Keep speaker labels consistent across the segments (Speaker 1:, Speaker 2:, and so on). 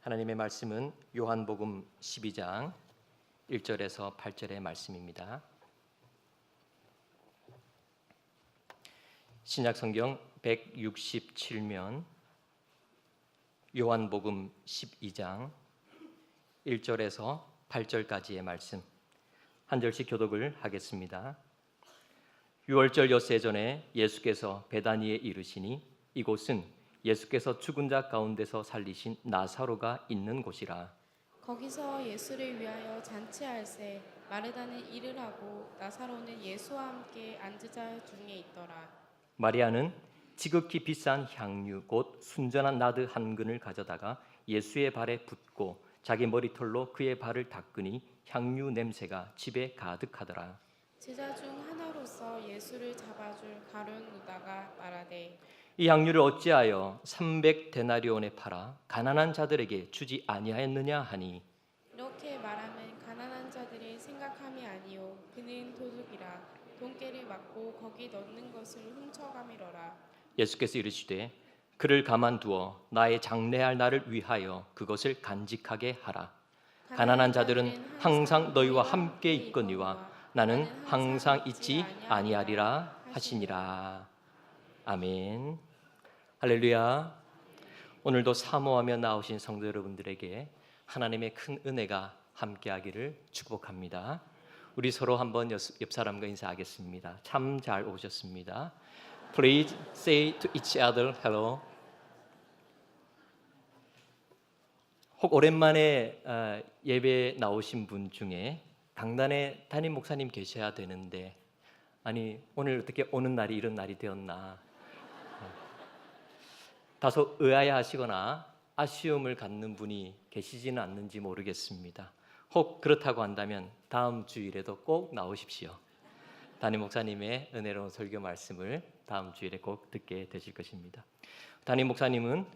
Speaker 1: 하나님의 말씀은 요한복음 12장 1절에서 8절의 말씀입니다. 신약성경 167면 요한복음 12장 1절에서 8절까지의 말씀 한 절씩 교독을 하겠습니다. 유월절 엿새 전에 예수께서 베다니에 이르시니 이곳은 예수께서 죽은 자 가운데서 살리신 나사로가 있는 곳이라.
Speaker 2: 거기서 예수를 위하여 잔치할새 마르다는 일을 하고 나사로는 예수와 함께 앉은 자 중에 있더라.
Speaker 1: 마리아는 지극히 비싼 향유 곧 순전한 나드 한 근을 가져다가 예수의 발에 붓고 자기 머리털로 그의 발을 닦으니 향유 냄새가 집에 가득하더라.
Speaker 2: 제자 중 하나로서 예수를 잡아줄 가룟 유다가 말하되
Speaker 1: 이 향유를 어찌하여 300데나리온에 팔아 가난한 자들에게 주지 아니하였느냐 하니,
Speaker 2: 이렇게 말하면 가난한 자들이 생각함이 아니요 그는 도둑이라 돈깨를 맞고 거기 넣는 것을 훔쳐가미러라.
Speaker 1: 예수께서 이르시되 그를 가만두어 나의 장래할 날을 위하여 그것을 간직하게 하라. 가난한 자들은 항상 너희와 함께 있거니와 나는 항상 있지 아니하리라 하시니라. 아멘. 할렐루야. 오늘도 사모하며 나오신 성도 여러분들에게 하나님의 큰 은혜가 함께하기를 축복합니다. 우리 서로 한번 옆 사람과 인사하겠습니다. 참 잘 오셨습니다. Please say to each other hello. 혹 오랜만에 예배 나오신 분 중에 강단에 담임 목사님 계셔야 되는데 아니 오늘 어떻게 오는 날이 이런 날이 되었나 다소 의아해하시거나 아쉬움을 갖는 분이 계시지는 않는지 모르겠습니다. 혹 그렇다고 한다면 다음 주일에도 꼭 나오십시오. 담임 목사님의 은혜로운 설교 말씀을 다음 주일에 꼭 듣게 되실 것입니다. 담임 목사님은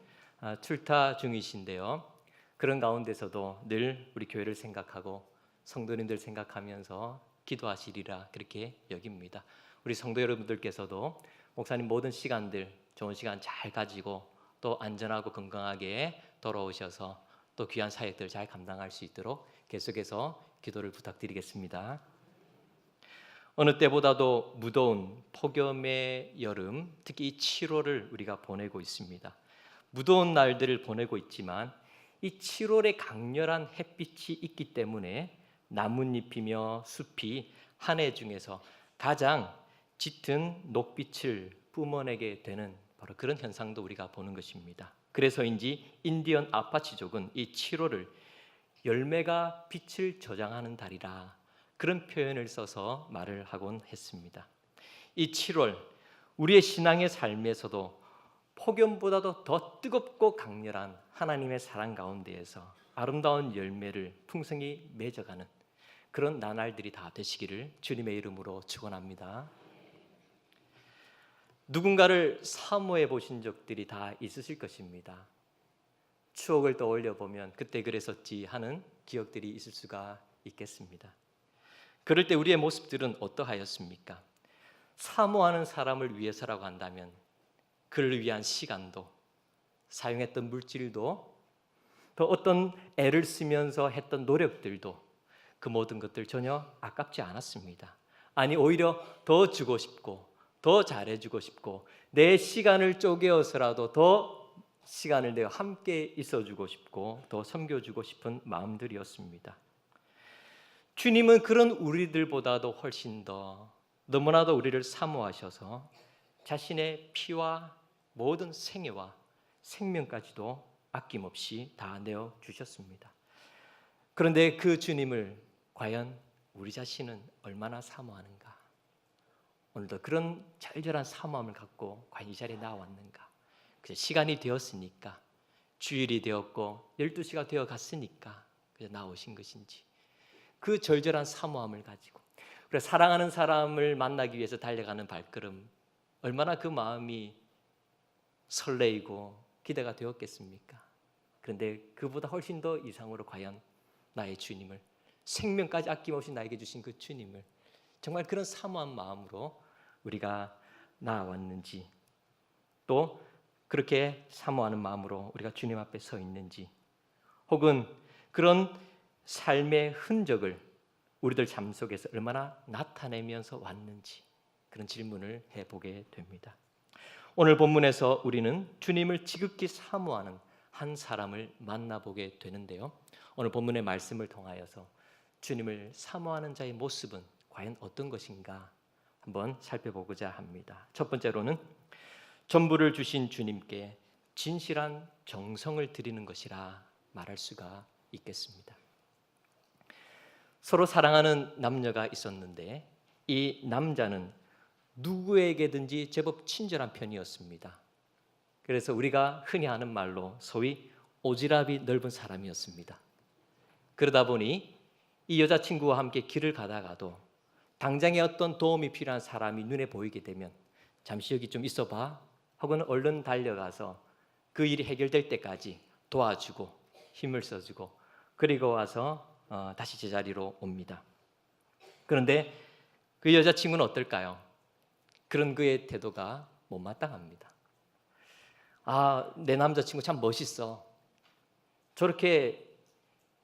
Speaker 1: 출타 중이신데요. 그런 가운데서도 늘 우리 교회를 생각하고 성도님들 생각하면서 기도하시리라 그렇게 여깁니다. 우리 성도 여러분들께서도 목사님 모든 시간들 좋은 시간 잘 가지고 또 안전하고 건강하게 돌아오셔서 또 귀한 사역들 잘 감당할 수 있도록 계속해서 기도를 부탁드리겠습니다. 어느 때보다도 무더운 폭염의 여름, 특히 이 7월을 우리가 보내고 있습니다. 무더운 날들을 보내고 있지만 이 7월의 강렬한 햇빛이 있기 때문에 나뭇잎이며 숲이 한 해 중에서 가장 짙은 녹빛을 뿜어내게 되는 바로 그런 현상도 우리가 보는 것입니다. 그래서인지 인디언 아파치족은 이 7월을 열매가 빛을 저장하는 달이라 그런 표현을 써서 말을 하곤 했습니다. 이 7월 우리의 신앙의 삶에서도 폭염보다도 더 뜨겁고 강렬한 하나님의 사랑 가운데에서 아름다운 열매를 풍성히 맺어가는 그런 나날들이 다 되시기를 주님의 이름으로 축원합니다. 누군가를 사모해 보신 적들이 다 있으실 것입니다. 추억을 떠올려 보면 그때 그랬었지 하는 기억들이 있을 수가 있겠습니다. 그럴 때 우리의 모습들은 어떠하였습니까? 사모하는 사람을 위해서라고 한다면 그를 위한 시간도 사용했던 물질도 또 어떤 애를 쓰면서 했던 노력들도 그 모든 것들 전혀 아깝지 않았습니다. 아니 오히려 더 주고 싶고 더 잘해주고 싶고 내 시간을 쪼개어서라도 더 시간을 내어 함께 있어주고 싶고 더 섬겨주고 싶은 마음들이었습니다. 주님은 그런 우리들보다도 훨씬 더 너무나도 우리를 사모하셔서 자신의 피와 모든 생애와 생명까지도 아낌없이 다 내어주셨습니다. 그런데 그 주님을 과연 우리 자신은 얼마나 사모하는가? 오늘도 그런 절절한 사모함을 갖고 과연 이 자리에 나왔는가? 시간이 되었으니까 주일이 되었고 12시가 되어 갔으니까 나오신 것인지 그 절절한 사모함을 가지고 그래 사랑하는 사람을 만나기 위해서 달려가는 발걸음 얼마나 그 마음이 설레이고 기대가 되었겠습니까? 그런데 그보다 훨씬 더 이상으로 과연 나의 주님을 생명까지 아낌없이 나에게 주신 그 주님을 정말 그런 사모한 마음으로 우리가 나아왔는지 또 그렇게 사모하는 마음으로 우리가 주님 앞에 서 있는지 혹은 그런 삶의 흔적을 우리들 삶 속에서 얼마나 나타내면서 왔는지 그런 질문을 해보게 됩니다. 오늘 본문에서 우리는 주님을 지극히 사모하는 한 사람을 만나보게 되는데요. 오늘 본문의 말씀을 통하여서 주님을 사모하는 자의 모습은 과연 어떤 것인가 한번 살펴보고자 합니다. 첫 번째로는 전부를 주신 주님께 진실한 정성을 드리는 것이라 말할 수가 있겠습니다. 서로 사랑하는 남녀가 있었는데 이 남자는 누구에게든지 제법 친절한 편이었습니다. 그래서 우리가 흔히 하는 말로 소위 오지랖이 넓은 사람이었습니다. 그러다 보니 이 여자친구와 함께 길을 가다가도 당장에 어떤 도움이 필요한 사람이 눈에 보이게 되면 잠시 여기 좀 있어봐 혹은 얼른 달려가서 그 일이 해결될 때까지 도와주고 힘을 써주고 그리고 와서 다시 제자리로 옵니다. 그런데 그 여자친구는 어떨까요? 그런 그의 태도가 못마땅합니다. 내 남자친구 참 멋있어. 저렇게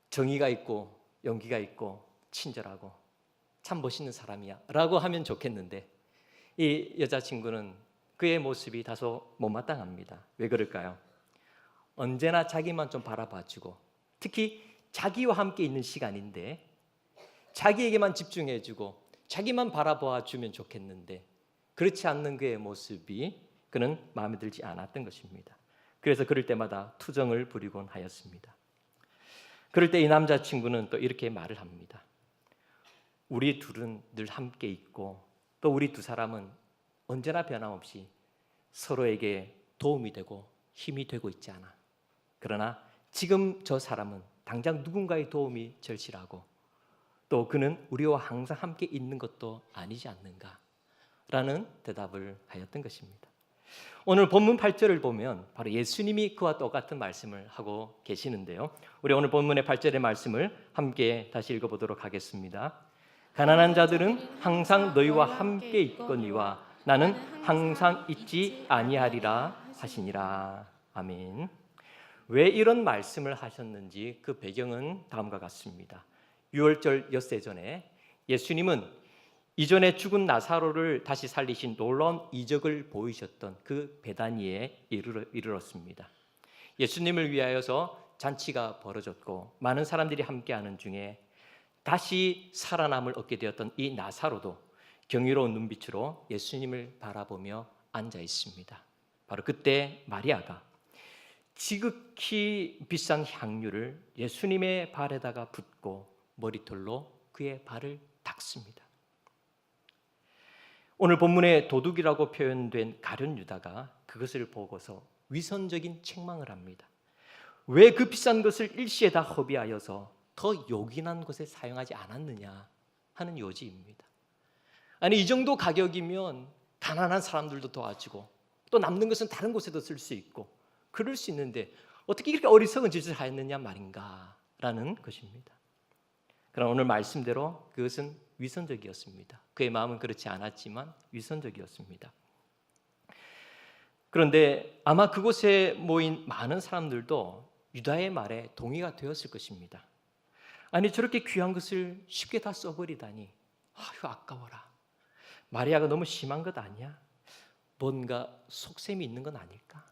Speaker 1: 정의가 있고 용기가 있고 친절하고 참 멋있는 사람이야 라고 하면 좋겠는데 이 여자친구는 그의 모습이 다소 못마땅합니다. 왜 그럴까요? 언제나 자기만 좀 바라봐주고 특히 자기와 함께 있는 시간인데 자기에게만 집중해주고 자기만 바라봐주면 좋겠는데 그렇지 않는 그의 모습이 그는 마음에 들지 않았던 것입니다. 그래서 그럴 때마다 투정을 부리곤 하였습니다. 그럴 때 이 남자친구는 또 이렇게 말을 합니다. 우리 둘은 늘 함께 있고 또 우리 두 사람은 언제나 변함없이 서로에게 도움이 되고 힘이 되고 있지 않아. 그러나 지금 저 사람은 당장 누군가의 도움이 절실하고 또 그는 우리와 항상 함께 있는 것도 아니지 않는가 라는 대답을 하였던 것입니다. 오늘 본문 8절을 보면 바로 예수님이 그와 똑같은 말씀을 하고 계시는데요. 우리 오늘 본문의 8절의 말씀을 함께 다시 읽어보도록 하겠습니다. 가난한 자들은 항상 너희와 함께 있거니와 나는 항상 있지 아니하리라 하시니라. 아멘. 왜 이런 말씀을 하셨는지 그 배경은 다음과 같습니다. 유월절 엿새 전에 예수님은 이전에 죽은 나사로를 다시 살리신 놀라운 이적을 보이셨던 그 베다니에 이르렀습니다. 예수님을 위하여서 잔치가 벌어졌고 많은 사람들이 함께하는 중에 다시 살아남을 얻게 되었던 이 나사로도 경이로운 눈빛으로 예수님을 바라보며 앉아 있습니다. 바로 그때 마리아가 지극히 비싼 향유를 예수님의 발에다가 붓고 머리털로 그의 발을 닦습니다. 오늘 본문에 도둑이라고 표현된 가룟 유다가 그것을 보고서 위선적인 책망을 합니다. 왜 그 비싼 것을 일시에 다 허비하여서 더 요긴한 곳에 사용하지 않았느냐 하는 요지입니다. 아니 이 정도 가격이면 가난한 사람들도 도와주고 또 남는 것은 다른 곳에도 쓸 수 있고 그럴 수 있는데 어떻게 이렇게 어리석은 짓을 하였느냐 말인가 라는 것입니다. 그러나 오늘 말씀대로 그것은 위선적이었습니다. 그의 마음은 그렇지 않았지만 위선적이었습니다. 그런데 아마 그곳에 모인 많은 사람들도 유다의 말에 동의가 되었을 것입니다. 아니 저렇게 귀한 것을 쉽게 다 써버리다니 아유 아까워라. 마리아가 너무 심한 것 아니야? 뭔가 속셈이 있는 건 아닐까?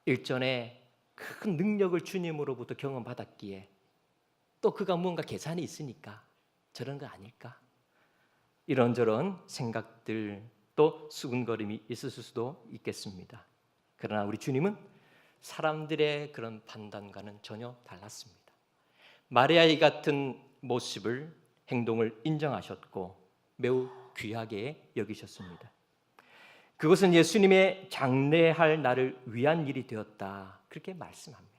Speaker 1: 일전에 큰 능력을 주님으로부터 경험받았기에 또 그가 무언가 계산이 있으니까 저런 거 아닐까? 이런저런 생각들 또 수군거림이 있었을 수도 있겠습니다. 그러나 우리 주님은 사람들의 그런 판단과는 전혀 달랐습니다. 마리아의 같은 모습을 행동을 인정하셨고 매우 귀하게 여기셨습니다. 그것은 예수님의 장례할 날을 위한 일이 되었다 그렇게 말씀합니다.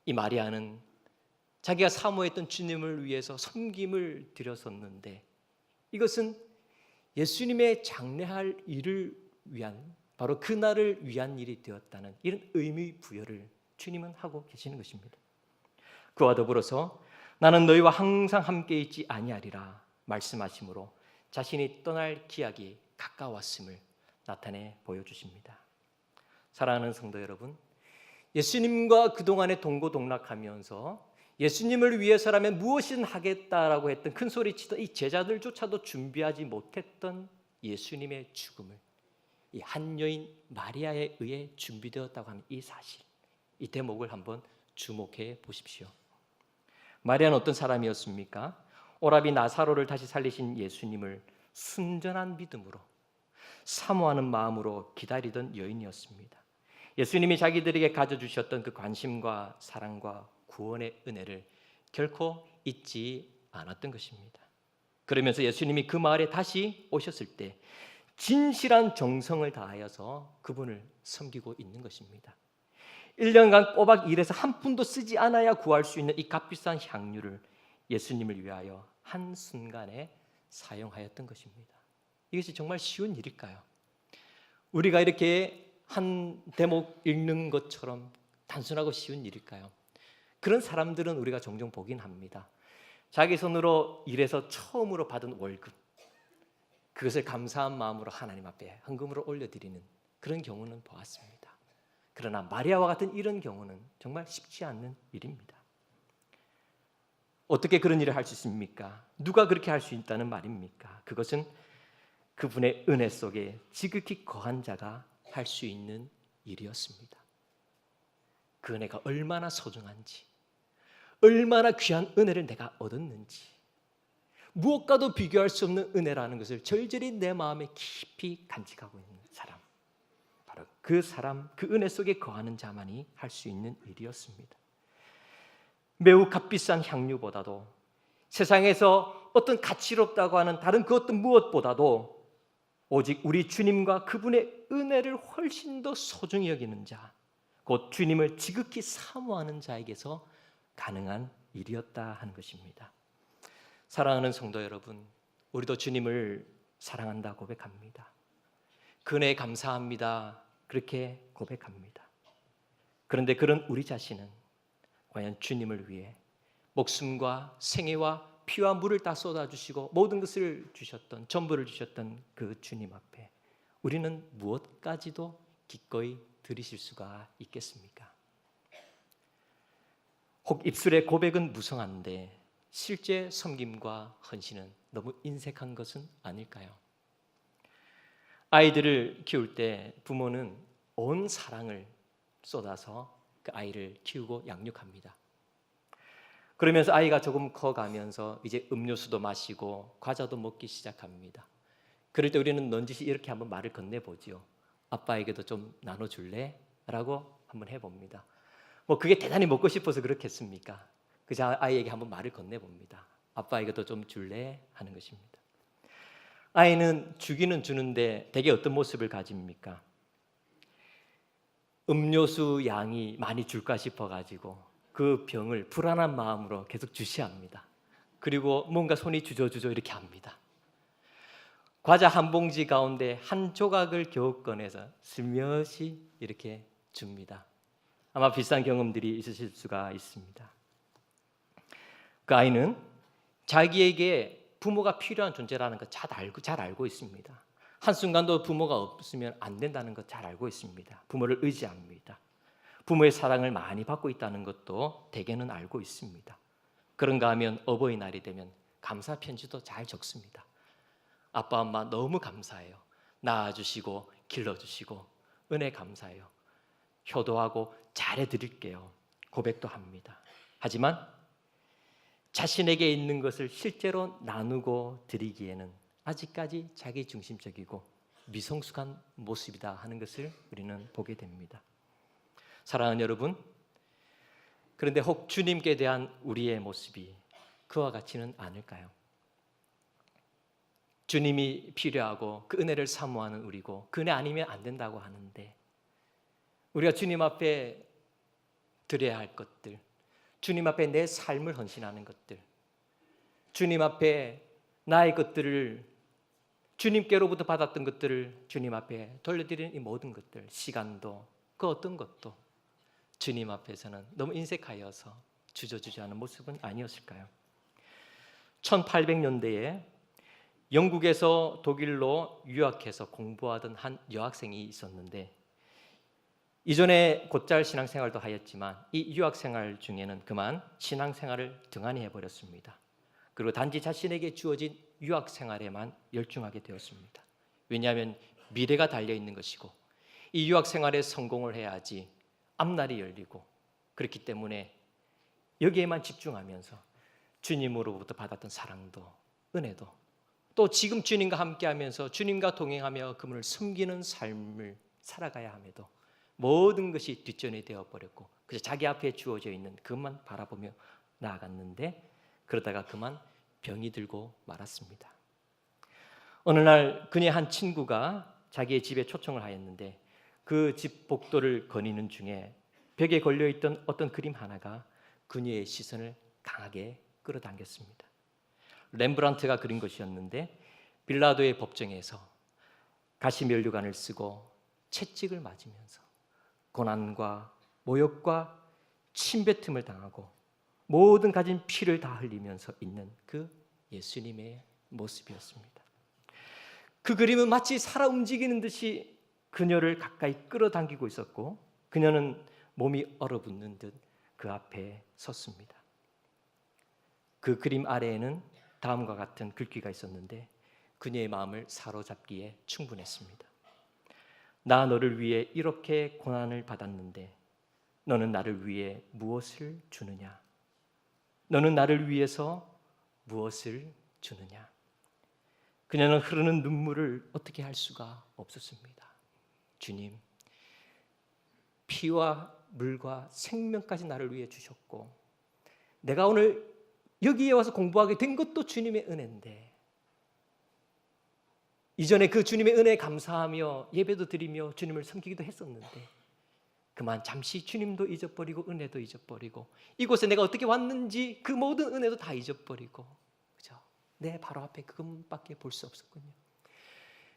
Speaker 1: 이 마리아는 자기가 사모했던 주님을 위해서 섬김을 드렸었는데 이것은 예수님의 장례할 일을 위한 바로 그날을 위한 일이 되었다는 이런 의미 부여를 주님은 하고 계시는 것입니다. 그와 더불어서 나는 너희와 항상 함께 있지 아니하리라 말씀하심으로 자신이 떠날 기약이 가까웠음을 나타내 보여주십니다. 사랑하는 성도 여러분, 예수님과 그동안에 동고동락하면서 예수님을 위해서라면 무엇이든 하겠다라고 했던 큰 소리치던 이 제자들조차도 준비하지 못했던 예수님의 죽음을 이 한 여인 마리아에 의해 준비되었다고 하는 이 사실, 이 대목을 한번 주목해 보십시오. 마리아는 어떤 사람이었습니까? 오라비 나사로를 다시 살리신 예수님을 순전한 믿음으로 사모하는 마음으로 기다리던 여인이었습니다. 예수님이 자기들에게 가져주셨던 그 관심과 사랑과 구원의 은혜를 결코 잊지 않았던 것입니다. 그러면서 예수님이 그 마을에 다시 오셨을 때 진실한 정성을 다하여서 그분을 섬기고 있는 것입니다. 1년간 꼬박 일해서 한 푼도 쓰지 않아야 구할 수 있는 이 값비싼 향유를 예수님을 위하여 한순간에 사용하였던 것입니다. 이것이 정말 쉬운 일일까요? 우리가 이렇게 한 대목 읽는 것처럼 단순하고 쉬운 일일까요? 그런 사람들은 우리가 종종 보긴 합니다. 자기 손으로 일해서 처음으로 받은 월급, 그것을 감사한 마음으로 하나님 앞에 헌금으로 올려드리는 그런 경우는 보았습니다. 그러나 마리아와 같은 이런 경우는 정말 쉽지 않는 일입니다. 어떻게 그런 일을 할 수 있습니까? 누가 그렇게 할 수 있다는 말입니까? 그것은 그분의 은혜 속에 지극히 거한 자가 할 수 있는 일이었습니다. 그 은혜가 얼마나 소중한지, 얼마나 귀한 은혜를 내가 얻었는지, 무엇과도 비교할 수 없는 은혜라는 것을 절절히 내 마음에 깊이 간직하고 있는 사람, 바로 그 사람, 그 은혜 속에 거하는 자만이 할 수 있는 일이었습니다. 매우 값비싼 향유보다도 세상에서 어떤 가치롭다고 하는 다른 그 어떤 무엇보다도 오직 우리 주님과 그분의 은혜를 훨씬 더 소중히 여기는 자, 곧 주님을 지극히 사모하는 자에게서 가능한 일이었다 하는 것입니다. 사랑하는 성도 여러분, 우리도 주님을 사랑한다 고백합니다. 그 은혜에 감사합니다. 그렇게 고백합니다. 그런데 그런 우리 자신은 과연 주님을 위해 목숨과 생애와 피와 물을 다 쏟아주시고 모든 것을 주셨던, 전부를 주셨던 그 주님 앞에 우리는 무엇까지도 기꺼이 드리실 수가 있겠습니까? 혹 입술의 고백은 무성한데 실제 섬김과 헌신은 너무 인색한 것은 아닐까요? 아이들을 키울 때 부모는 온 사랑을 쏟아서 그 아이를 키우고 양육합니다. 그러면서 아이가 조금 커가면서 이제 음료수도 마시고 과자도 먹기 시작합니다. 그럴 때 우리는 넌지시 이렇게 한번 말을 건네보지요. 아빠에게도 좀 나눠줄래? 라고 한번 해봅니다. 뭐 그게 대단히 먹고 싶어서 그렇겠습니까? 그저 아이에게 한번 말을 건네봅니다. 아빠에게도 좀 줄래? 하는 것입니다. 아이는 주기는 주는데 대개 어떤 모습을 가집니까? 음료수 양이 많이 줄까 싶어가지고 그 병을 불안한 마음으로 계속 주시합니다. 그리고 뭔가 손이 주저주저 이렇게 합니다. 과자 한 봉지 가운데 한 조각을 겨우 꺼내서 슬며시 이렇게 줍니다. 아마 비슷한 경험들이 있으실 수가 있습니다. 그 아이는 자기에게 부모가 필요한 존재라는 것 잘 알고 있습니다. 한순간도 부모가 없으면 안 된다는 것 잘 알고 있습니다. 부모를 의지합니다. 부모의 사랑을 많이 받고 있다는 것도 대개는 알고 있습니다. 그런가 하면 어버이날이 되면 감사 편지도 잘 적습니다. 아빠 엄마 너무 감사해요. 낳아주시고 길러주시고 은혜 감사해요. 효도하고 잘해드릴게요. 고백도 합니다. 하지만 자신에게 있는 것을 실제로 나누고 드리기에는 아직까지 자기중심적이고 미성숙한 모습이다 하는 것을 우리는 보게 됩니다. 사랑하는 여러분, 그런데 혹 주님께 대한 우리의 모습이 그와 같지는 않을까요? 주님이 필요하고 그 은혜를 사모하는 우리고 그 은혜 아니면 안 된다고 하는데 우리가 주님 앞에 드려야 할 것들, 주님 앞에 내 삶을 헌신하는 것들, 주님 앞에 나의 것들을 주님께로부터 받았던 것들을 주님 앞에 돌려드리는 이 모든 것들, 시간도 그 어떤 것도 주님 앞에서는 너무 인색하여서 주저주저하는 모습은 아니었을까요? 1800년대에 영국에서 독일로 유학해서 공부하던 한 여학생이 있었는데 이전에 곧잘 신앙생활도 하였지만 이 유학생활 중에는 그만 신앙생활을 등한히 해버렸습니다. 그리고 단지 자신에게 주어진 유학생활에만 열중하게 되었습니다. 왜냐하면 미래가 달려있는 것이고 이 유학생활에 성공을 해야지 앞날이 열리고, 그렇기 때문에 여기에만 집중하면서 주님으로부터 받았던 사랑도 은혜도, 또 지금 주님과 함께하면서 주님과 동행하며 그분을 섬기는 삶을 살아가야 함에도 모든 것이 뒷전이 되어버렸고 그래서 자기 앞에 주어져 있는 그것만 바라보며 나아갔는데, 그러다가 그만 병이 들고 말았습니다. 어느 날 그의 한 친구가 자기의 집에 초청을 하였는데 그 집 복도를 거니는 중에 벽에 걸려있던 어떤 그림 하나가 그녀의 시선을 강하게 끌어당겼습니다. 렘브란트가 그린 것이었는데 빌라도의 법정에서 가시면류관을 쓰고 채찍을 맞으면서 고난과 모욕과 침뱉음을 당하고 모든 가진 피를 다 흘리면서 있는 그 예수님의 모습이었습니다. 그 그림은 마치 살아 움직이는 듯이 그녀를 가까이 끌어당기고 있었고 그녀는 몸이 얼어붙는 듯 그 앞에 섰습니다. 그 그림 아래에는 다음과 같은 글귀가 있었는데 그녀의 마음을 사로잡기에 충분했습니다. 나 너를 위해 이렇게 고난을 받았는데 너는 나를 위해 무엇을 주느냐? 너는 나를 위해서 무엇을 주느냐? 그녀는 흐르는 눈물을 어떻게 할 수가 없었습니다. 주님, 피와 물과 생명까지 나를 위해 주셨고 내가 오늘 여기에 와서 공부하게 된 것도 주님의 은혜인데 이전에 그 주님의 은혜에 감사하며 예배도 드리며 주님을 섬기기도 했었는데 그만 잠시 주님도 잊어버리고 은혜도 잊어버리고 이곳에 내가 어떻게 왔는지 그 모든 은혜도 다 잊어버리고 그죠? 내 바로 앞에 그것밖에 볼 수 없었군요.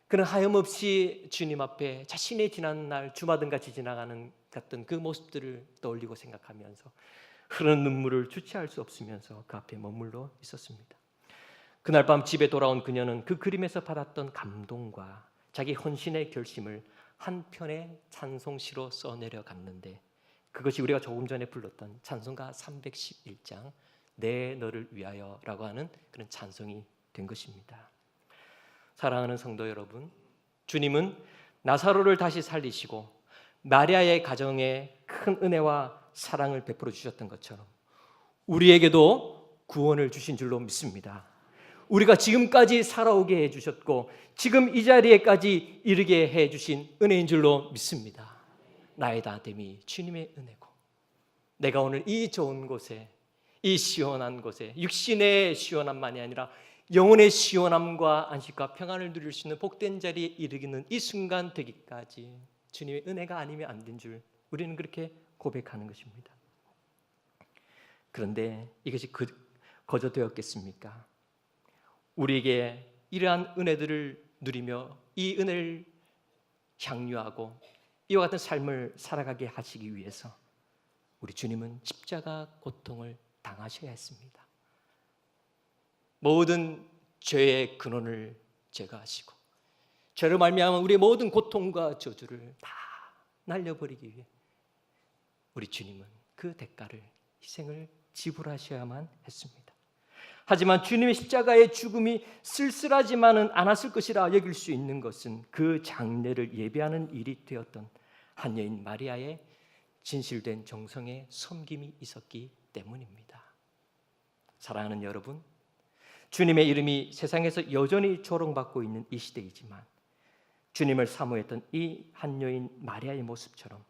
Speaker 1: 그는 하염없이 주님 앞에 자신의 지난 날 주마등같이 지나가는 같은 그 모습들을 떠올리고 생각하면서 흐르는 눈물을 주체할 수 없으면서 그 앞에 머물러 있었습니다. 그날 밤 집에 돌아온 그녀는 그 그림에서 받았던 감동과 자기 헌신의 결심을 한 편의 찬송시로 써내려갔는데 그것이 우리가 조금 전에 불렀던 찬송가 311장 내 너를 위하여라고 하는 그런 찬송이 된 것입니다. 사랑하는 성도 여러분, 주님은 나사로를 다시 살리시고 마리아의 가정에 큰 은혜와 사랑을 베풀어 주셨던 것처럼 우리에게도 구원을 주신 줄로 믿습니다. 우리가 지금까지 살아오게 해주셨고 지금 이 자리에까지 이르게 해주신 은혜인 줄로 믿습니다. 나의 다됨이 주님의 은혜고 내가 오늘 이 좋은 곳에 이 시원한 곳에 육신의 시원함만이 아니라 영혼의 시원함과 안식과 평안을 누릴 수 있는 복된 자리에 이르기는 이 순간 되기까지 주님의 은혜가 아니면 안 된 줄 우리는 그렇게 고백하는 것입니다. 그런데 이것이 거저 되었겠습니까? 우리에게 이러한 은혜들을 누리며 이 은혜를 향유하고 이와 같은 삶을 살아가게 하시기 위해서 우리 주님은 십자가 고통을 당하셔야 했습니다. 모든 죄의 근원을 제거하시고 죄로 말미암아 우리의 모든 고통과 저주를 다 날려버리기 위해 우리 주님은 그 대가를 희생을 지불하셔야만 했습니다. 하지만 주님의 십자가의 죽음이 쓸쓸하지만은 않았을 것이라 여길 수 있는 것은 그 장례를 예배하는 일이 되었던 한 여인 마리아의 진실된 정성의 섬김이 있었기 때문입니다. 사랑하는 여러분, 주님의 이름이 세상에서 여전히 조롱받고 있는 이 시대이지만 주님을 사모했던 이 한 여인 마리아의 모습처럼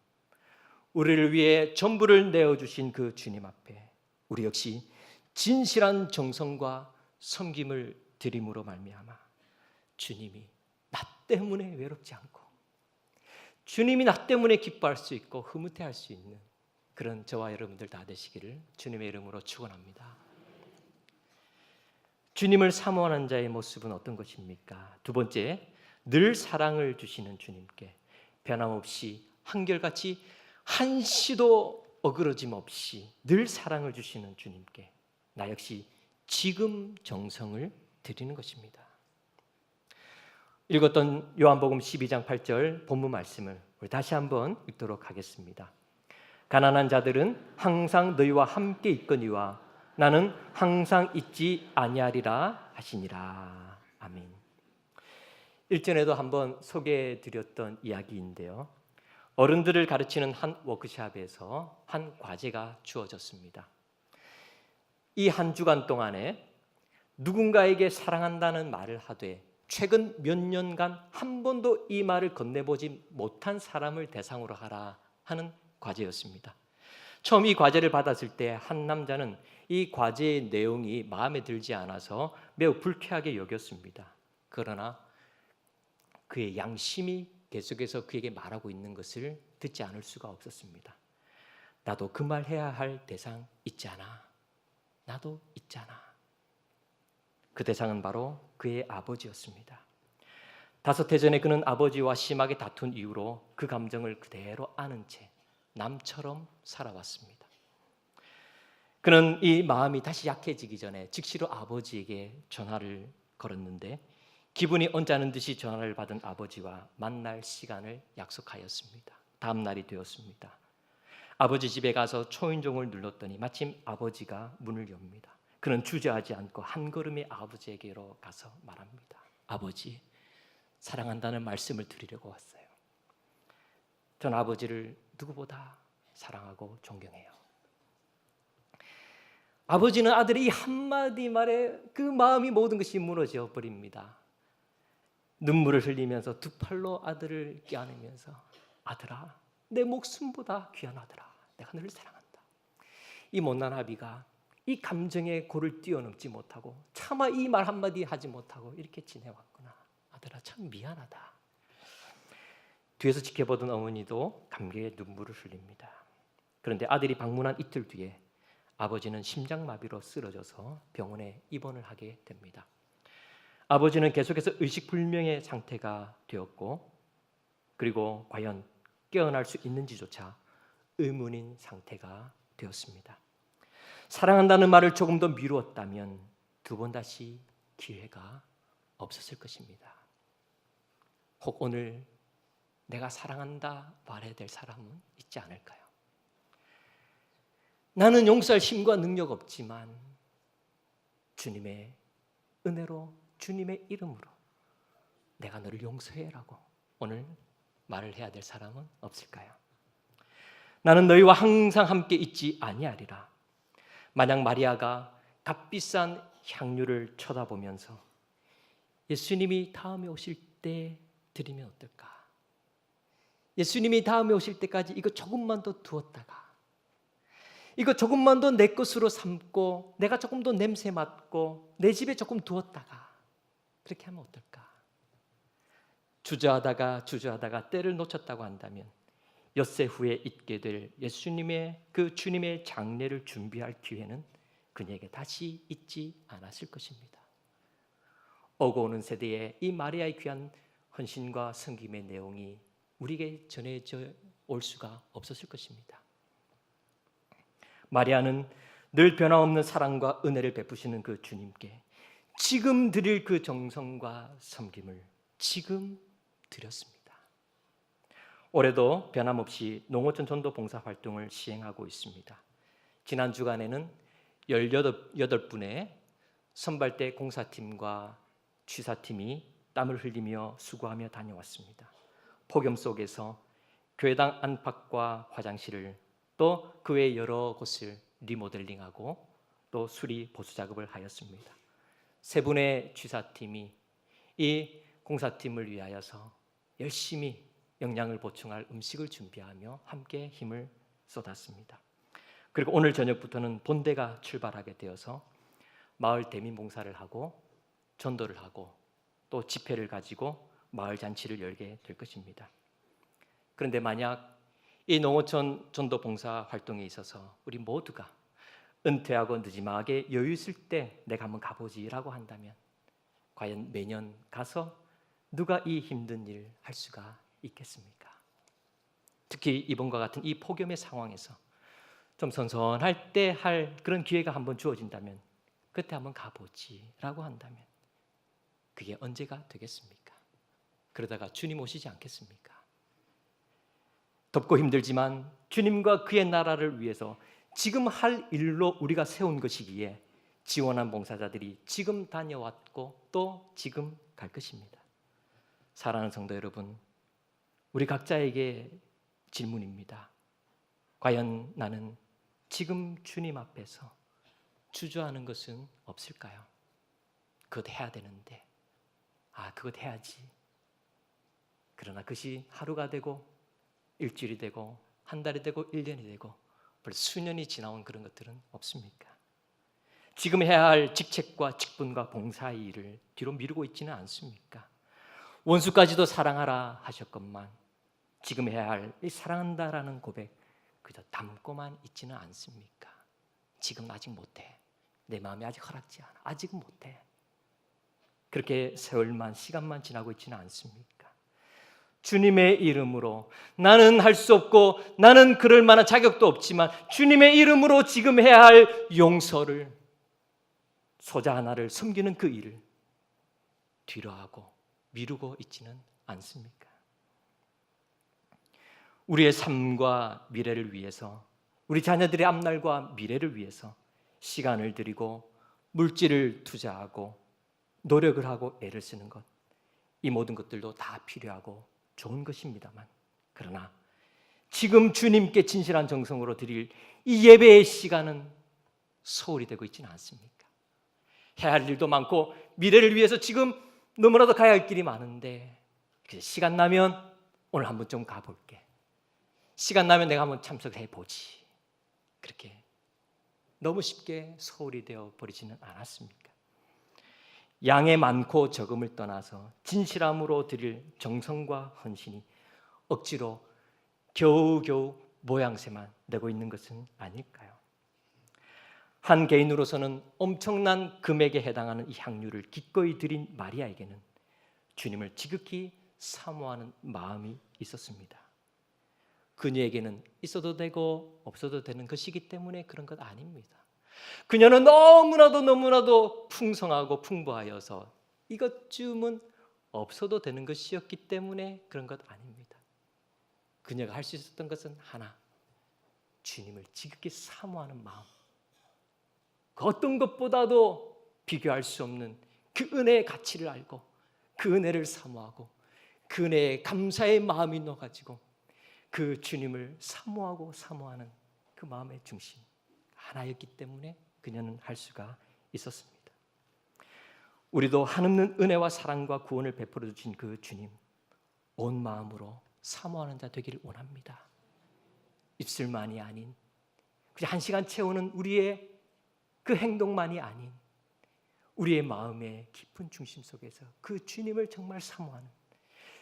Speaker 1: 우리를 위해 전부를 내어주신 그 주님 앞에 우리 역시 진실한 정성과 섬김을 드림으로 말미암아 주님이 나 때문에 외롭지 않고 주님이 나 때문에 기뻐할 수 있고 흐뭇해할 수 있는 그런 저와 여러분들 다 되시기를 주님의 이름으로 축원합니다. 주님을 사모하는 자의 모습은 어떤 것입니까? 두 번째, 늘 사랑을 주시는 주님께 변함없이 한결같이 한시도 어그러짐 없이 늘 사랑을 주시는 주님께 나 역시 지금 정성을 드리는 것입니다. 읽었던 요한복음 12장 8절 본문 말씀을 우리 다시 한번 읽도록 하겠습니다. 가난한 자들은 항상 너희와 함께 있거니와 나는 항상 있지 아니하리라 하시니라. 아멘. 일전에도 한번 소개해 드렸던 이야기인데요. 어른들을 가르치는 한 워크숍에서 한 과제가 주어졌습니다. 이 한 주간 동안에 누군가에게 사랑한다는 말을 하되 최근 몇 년간 한 번도 이 말을 건네보지 못한 사람을 대상으로 하라 하는 과제였습니다. 처음 이 과제를 받았을 때 한 남자는 이 과제의 내용이 마음에 들지 않아서 매우 불쾌하게 여겼습니다. 그러나 그의 양심이 계속해서 그에게 말하고 있는 것을 듣지 않을 수가 없었습니다. 나도 그 말 해야 할 대상 있잖아. 나도 있잖아. 그 대상은 바로 그의 아버지였습니다. 5해 전에 그는 아버지와 심하게 다툰 이후로 그 감정을 그대로 아는 채 남처럼 살아왔습니다. 그는 이 마음이 다시 약해지기 전에 즉시로 아버지에게 전화를 걸었는데 기분이 언짢은 듯이 전화를 받은 아버지와 만날 시간을 약속하였습니다. 다음 날이 되었습니다. 아버지 집에 가서 초인종을 눌렀더니 마침 아버지가 문을 엽니다. 그는 주저하지 않고 한 걸음에 아버지에게로 가서 말합니다. 아버지, 사랑한다는 말씀을 드리려고 왔어요. 전 아버지를 누구보다 사랑하고 존경해요. 아버지는 아들의 이 한마디 말에 그 마음이 모든 것이 무너져 버립니다. 눈물을 흘리면서 두 팔로 아들을 껴안으면서 아들아, 내 목숨보다 귀한 아들아, 내가 너를 사랑한다. 이 못난 아비가 이 감정의 고를 뛰어넘지 못하고 차마 이 말 한마디 하지 못하고 이렇게 지내왔구나. 아들아, 참 미안하다. 뒤에서 지켜보던 어머니도 감격의 눈물을 흘립니다. 그런데 아들이 방문한 이틀 뒤에 아버지는 심장마비로 쓰러져서 병원에 입원을 하게 됩니다. 아버지는 계속해서 의식불명의 상태가 되었고 그리고 과연 깨어날 수 있는지조차 의문인 상태가 되었습니다. 사랑한다는 말을 조금 더 미루었다면 두 번 다시 기회가 없었을 것입니다. 혹 오늘 내가 사랑한다 말해야 될 사람은 있지 않을까요? 나는 용서할 힘과 능력 없지만 주님의 은혜로 주님의 이름으로 내가 너를 용서해라고 오늘 말을 해야 될 사람은 없을까요? 나는 너희와 항상 함께 있지 아니하리라. 만약 마리아가 값비싼 향유를 쳐다보면서 예수님이 다음에 오실 때 드리면 어떨까? 예수님이 다음에 오실 때까지 이거 조금만 더 두었다가 이거 조금만 더 내 것으로 삼고 내가 조금 더 냄새 맡고 내 집에 조금 두었다가 그렇게 하면 어떨까? 주저하다가 때를 놓쳤다고 한다면 엿새 후에 있게 될 예수님의 그 주님의 장례를 준비할 기회는 그녀에게 다시 있지 않았을 것입니다. 오고 오는 세대에 이 마리아의 귀한 헌신과 섬김의 내용이 우리에게 전해져 올 수가 없었을 것입니다. 마리아는 늘 변함없는 사랑과 은혜를 베푸시는 그 주님께 지금 드릴 그 정성과 섬김을 지금 드렸습니다. 올해도 변함없이 농어촌 전도 봉사 활동을 시행하고 있습니다. 지난 주간에는 18분의 선발대 공사팀과 취사팀이 땀을 흘리며 수고하며 다녀왔습니다. 폭염 속에서 교회당 안팎과 화장실을 또 그 외 여러 곳을 리모델링하고 또 수리 보수 작업을 하였습니다. 3분의 취사팀이 이 공사팀을 위하여서 열심히 영양을 보충할 음식을 준비하며 함께 힘을 쏟았습니다. 그리고 오늘 저녁부터는 본대가 출발하게 되어서 마을 대민 봉사를 하고 전도를 하고 또 집회를 가지고 마을 잔치를 열게 될 것입니다. 그런데 만약 이 농어촌 전도 봉사 활동에 있어서 우리 모두가 은퇴하고 느지막하게 여유 있을 때 내가 한번 가보지라고 한다면 과연 매년 가서 누가 이 힘든 일 할 수가 있겠습니까? 특히 이번과 같은 이 폭염의 상황에서 좀 선선할 때 할 그런 기회가 한번 주어진다면 그때 한번 가보지라고 한다면 그게 언제가 되겠습니까? 그러다가 주님 오시지 않겠습니까? 덥고 힘들지만 주님과 그의 나라를 위해서 지금 할 일로 우리가 세운 것이기에 지원한 봉사자들이 지금 다녀왔고 또 지금 갈 것입니다. 사랑하는 성도 여러분, 우리 각자에게 질문입니다. 과연 나는 지금 주님 앞에서 주저하는 것은 없을까요? 그것 해야 되는데, 그것 해야지. 그러나 그것이 하루가 되고 일주일이 되고 한 달이 되고 1년이 되고 벌써 수년이 지나온 그런 것들은 없습니까? 지금 해야 할 직책과 직분과 봉사의 일을 뒤로 미루고 있지는 않습니까? 원수까지도 사랑하라 하셨건만 지금 해야 할 이 사랑한다라는 고백 그저 담고만 있지는 않습니까? 지금 아직 못해. 내 마음이 아직 허락지 않아. 아직은 못해. 그렇게 세월만 시간만 지나고 있지는 않습니까? 주님의 이름으로 나는 할 수 없고 나는 그럴 만한 자격도 없지만 주님의 이름으로 지금 해야 할 용서를, 소자 하나를 섬기는 그 일을 뒤로 하고 미루고 있지는 않습니까? 우리의 삶과 미래를 위해서, 우리 자녀들의 앞날과 미래를 위해서 시간을 들이고 물질을 투자하고 노력을 하고 애를 쓰는 것, 이 모든 것들도 다 필요하고 좋은 것입니다만, 그러나 지금 주님께 진실한 정성으로 드릴 이 예배의 시간은 소홀히 되고 있지는 않습니까? 해야 할 일도 많고 미래를 위해서 지금 너무나도 가야 할 길이 많은데 시간 나면 오늘 한번 좀 가볼게, 시간 나면 내가 한번 참석해 보지, 그렇게 너무 쉽게 소홀히 되어 버리지는 않았습니까? 양의 많고 적음을 떠나서 진실함으로 드릴 정성과 헌신이 억지로 겨우겨우 모양새만 내고 있는 것은 아닐까요? 한 개인으로서는 엄청난 금액에 해당하는 이 향유를 기꺼이 드린 마리아에게는 주님을 지극히 사모하는 마음이 있었습니다. 그녀에게는 있어도 되고 없어도 되는 것이기 때문에 그런 것 아닙니다. 그녀는 너무나도 풍성하고 풍부하여서 이것쯤은 없어도 되는 것이었기 때문에 그런 것 아닙니다. 그녀가 할 수 있었던 것은 하나, 주님을 지극히 사모하는 마음, 그 어떤 것보다도 비교할 수 없는 그 은혜의 가치를 알고 그 은혜를 사모하고 그 은혜에 감사의 마음이 넣어가지고 그 주님을 사모하는 그 마음의 중심 하나였기 때문에 그녀는 할 수가 있었습니다. 우리도 한없는 은혜와 사랑과 구원을 베풀어 주신 그 주님, 온 마음으로 사모하는 자 되기를 원합니다. 입술만이 아닌, 그냥 한 시간 채우는 우리의 그 행동만이 아닌 우리의 마음의 깊은 중심 속에서 그 주님을 정말 사모하는,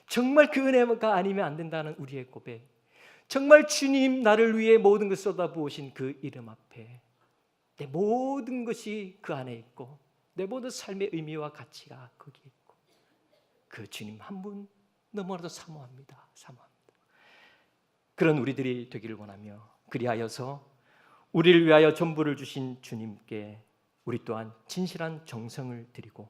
Speaker 1: 정말 그 은혜가 아니면 안 된다는 우리의 고백, 정말 주님 나를 위해 모든 것을 쏟아부으신 그 이름 앞에 내 모든 것이 그 안에 있고 내 모든 삶의 의미와 가치가 거기에 있고 그 주님 한 분 너무나도 사모합니다. 그런 우리들이 되기를 원하며, 그리하여서 우리를 위하여 전부를 주신 주님께 우리 또한 진실한 정성을 드리고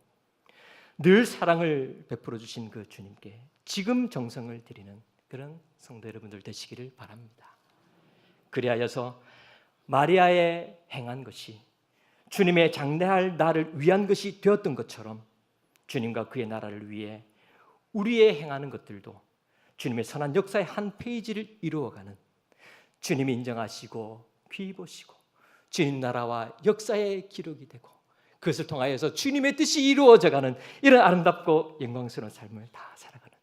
Speaker 1: 늘 사랑을 베풀어 주신 그 주님께 지금 정성을 드리는 그런 성도 여러분들 되시기를 바랍니다. 그리하여서 마리아의 행한 것이 주님의 장래할 나를 위한 것이 되었던 것처럼 주님과 그의 나라를 위해 우리의 행하는 것들도 주님의 선한 역사의 한 페이지를 이루어가는, 주님이 인정하시고 귀히 보시고 주님 나라와 역사의 기록이 되고 그것을 통하여서 주님의 뜻이 이루어져가는 이런 아름답고 영광스러운 삶을 다 살아가는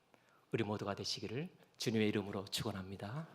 Speaker 1: 우리 모두가 되시기를 주님의 이름으로 축원합니다.